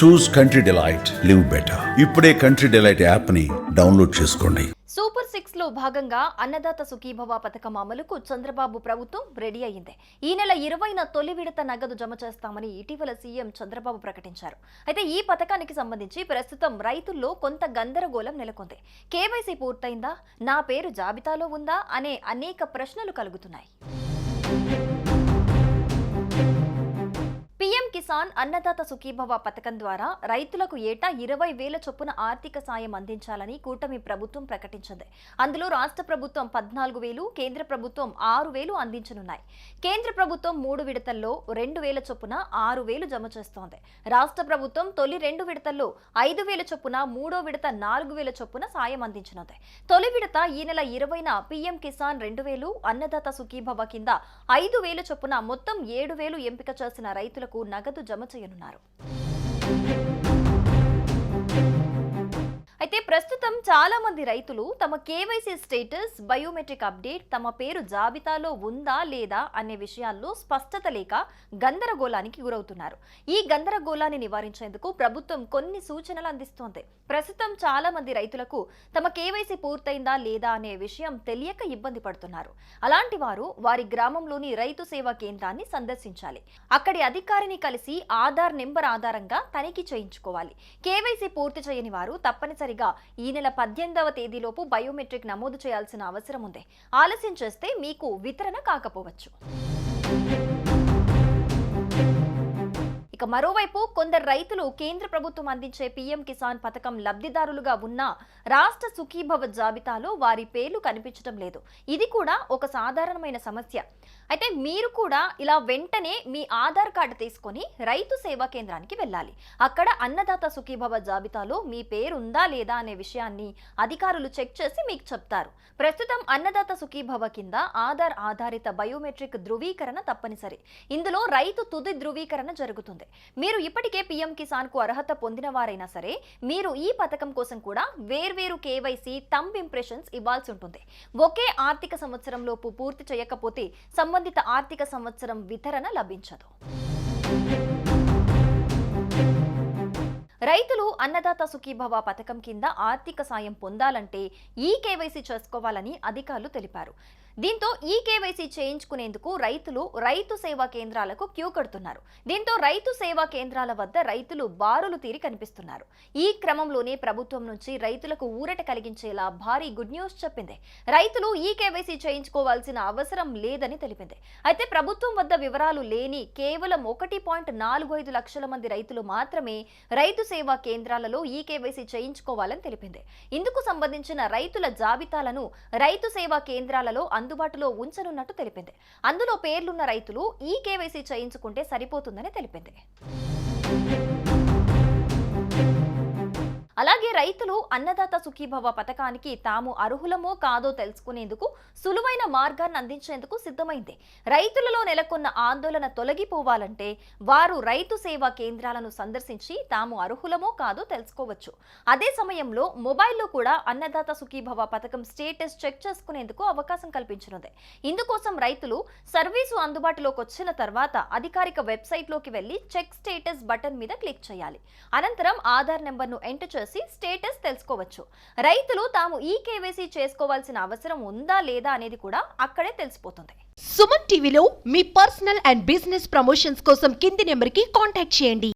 చూస్ country delight, live better. ఇప్పుడే country delight app ని download చేసుకోండి. సూపర్ 6 లో భాగంగా అన్నదాత సుఖీభవ పథకం అమలుకు చంద్రబాబు ప్రభుత్వం రెడీ అయ్యింది. ఈ నెల 20న తొలి విడత నగదు జమ చేస్తామని ఇటీవల సీఎం చంద్రబాబు ప్రకటించారు. అయితే ఈ పథకానికి సంబంధించి ప్రస్తుతం రైతుల్లో కొంత గందరగోళం నెలకొంది. కేవైసీ పూర్తయిందా, నా పేరు జాబితాలో ఉందా అనే అనేక ప్రశ్నలు కలుగుతున్నాయి. పీఎం కిసాన్ అన్నదాత సుఖీభవ పథకం ద్వారా రైతులకు ఏటా 20,000 చొప్పున ఆర్థిక సాయం అందించాలని కూటమి ప్రభుత్వం ప్రకటించింది. అందులో రాష్ట్ర ప్రభుత్వం 14,000, కేంద్ర ప్రభుత్వం 6,000 అందించనున్నాయి. కేంద్ర ప్రభుత్వం 3 విడతల్లో 2,000 చొప్పున 6,000 జమ చేస్తోంది. రాష్ట్ర ప్రభుత్వం తొలి 2 విడతల్లో 5,000 చొప్పున, 3వ విడత 4,000 చొప్పున సాయం అందించనుంది. తొలి విడత ఈ నెల 20న పీఎం కిసాన్ 2,000, అన్నదాత సుఖీభవ కింద 5,000 చొప్పున మొత్తం 7,000 ఎంపిక చేసిన రైతులకు నగదు జమ చేయనున్నారు. అయితే ప్రస్తుతం చాలా మంది రైతులు తమ కేవైసీ స్టేటస్, బయోమెట్రిక్ అప్డేట్, తమ పేరు జాబితాలో ఉందా లేదా అనే విషయాల్లో స్పష్టత లేక గందరగోళానికి గురవుతున్నారు. ఈ గందరగోళాన్ని నివారించేందుకు ప్రభుత్వం కొన్ని సూచనలు అందిస్తోంది. ప్రస్తుతం చాలా మంది రైతులకు తమ కేవైసీ పూర్తయిందా లేదా అనే విషయం తెలియక ఇబ్బంది పడుతున్నారు. అలాంటి వారు వారి గ్రామంలోని రైతు సేవా కేంద్రాన్ని సందర్శించాలి. అక్కడి అధికారిని కలిసి ఆధార్ నెంబర్ ఆధారంగా తనిఖీ చేయించుకోవాలి. కేవైసీ పూర్తి చేయని వారు తప్పనిసరిగా ఈ నెల 18వ తేదీలోపు బయోమెట్రిక్ నమోదు చేయాల్సిన అవసరం ఉంది. ఆలస్యం చేస్తే మీకు వితరణ కాకపోవచ్చు. ఇక మరోవైపు కొందరు రైతులు కేంద్ర ప్రభుత్వం అందించే పీఎం కిసాన్ పథకం లబ్ధిదారులుగా ఉన్న రాష్ట్ర సుఖీభవ జాబితాలో వారి పేర్లు కనిపించడం లేదు. ఇది కూడా ఒక సాధారణమైన సమస్య. అయితే మీరు కూడా ఇలా వెంటనే మీ ఆధార్ కార్డు తీసుకొని రైతు సేవా కేంద్రానికి వెళ్ళాలి. అక్కడ అన్నదాత సుఖీభవ జాబితాలో మీ పేరు ఉందా లేదా అనే విషయాన్ని అధికారులు చెక్ చేసి మీకు చెప్తారు. ప్రస్తుతం అన్నదాత సుఖీభవ కింద ఆధార్ ఆధారిత బయోమెట్రిక్ ధృవీకరణ తప్పనిసరి. ఇందులో రైతు తుది ధృవీకరణ జరుగుతుంది. మీరు ఇప్పటికే పీఎం కిసాన్ కు అర్హత పొందిన వారైనా సరే మీరు ఈ పథకం కోసం కూడా వేర్వేరు కేవైసీ, థంబ్ ఇంప్రెషన్స్ ఇవ్వాల్సి ఉంటుంది. ఒకే ఆర్థిక సంవత్సరంలోపు పూర్తి చేయకపోతే సంబంధిత ఆర్థిక సంవత్సరం వితరణ లభించదు. రైతులు అన్నదాత సుఖీభవ పథకం కింద ఆర్థిక సాయం పొందాలంటే ఈ కేవైసీ చేసుకోవాలని అధికారులు తెలిపారు. దీంతో ఈ కేవైసీ చేయించుకునేందుకు రైతులు రైతు సేవా కేంద్రాలకు క్యూ కడుతున్నారు. దీంతో రైతు సేవా కేంద్రాల వద్ద రైతులు బారులు తీరి కనిపిస్తున్నారు. ఈ క్రమంలోనే ప్రభుత్వం నుంచి రైతులకు ఊరట కలిగించేలా భారీ గుడ్ న్యూస్ చెప్పింది. రైతులు ఈ కేవైసీ చేయించుకోవాల్సిన అవసరం లేదని తెలిపింది. అయితే ప్రభుత్వం వద్ద వివరాలు లేని కేవలం 1.45 లక్షల మంది రైతులు మాత్రమే రైతు సేవా కేంద్రాలలో ఈ కేవైసీ చేయించుకోవాలని తెలిపింది. ఇందుకు సంబంధించిన రైతుల జాబితాలను రైతు సేవా కేంద్రాలలో అందుబాటులో ఉంచనున్నట్టు తెలిపింది. అందులో పేర్లున్న రైతులు ఈ కేవైసీ చేయించుకుంటే సరిపోతుందని తెలిపింది. అలాగే రైతులు అన్నదాత సుఖీభవ పథకానికి తాము అర్హులమో కాదో తెలుసుకునేందుకు సులువైన మార్గాన్ని అందించేందుకు సిద్ధమైంది. రైతులలో నెలకొన్న ఆందోళన తొలగిపోవాలంటే వారు రైతు సేవా కేంద్రాలను సందర్శించి తాము అర్హులమో కాదో తెలుసుకోవచ్చు. అదే సమయంలో మొబైల్లో కూడా అన్నదాత సుఖీభవ పథకం స్టేటస్ చెక్ చేసుకునేందుకు అవకాశం కల్పించనుంది. ఇందుకోసం రైతులు సర్వీసు అందుబాటులోకి వచ్చిన తర్వాత అధికారిక వెబ్సైట్లోకి వెళ్లి చెక్ స్టేటస్ బటన్ మీద క్లిక్ చేయాలి. అనంతరం ఆధార్ నెంబర్ను ఎంటర్ చేసి స్టేటస్ తెలుసుకోవచ్చు. రైతులు తాము ఈ కేవైసీ చేసుకోవాల్సిన అవసరం ఉందా లేదా అనేది కూడా అక్కడే తెలిసిపోతుంది. సుమన్ టీవీలో మీ పర్సనల్ అండ్ బిజినెస్ ప్రమోషన్స్ కోసం కింది నెంబర్కి కాంటాక్ట్ చేయండి.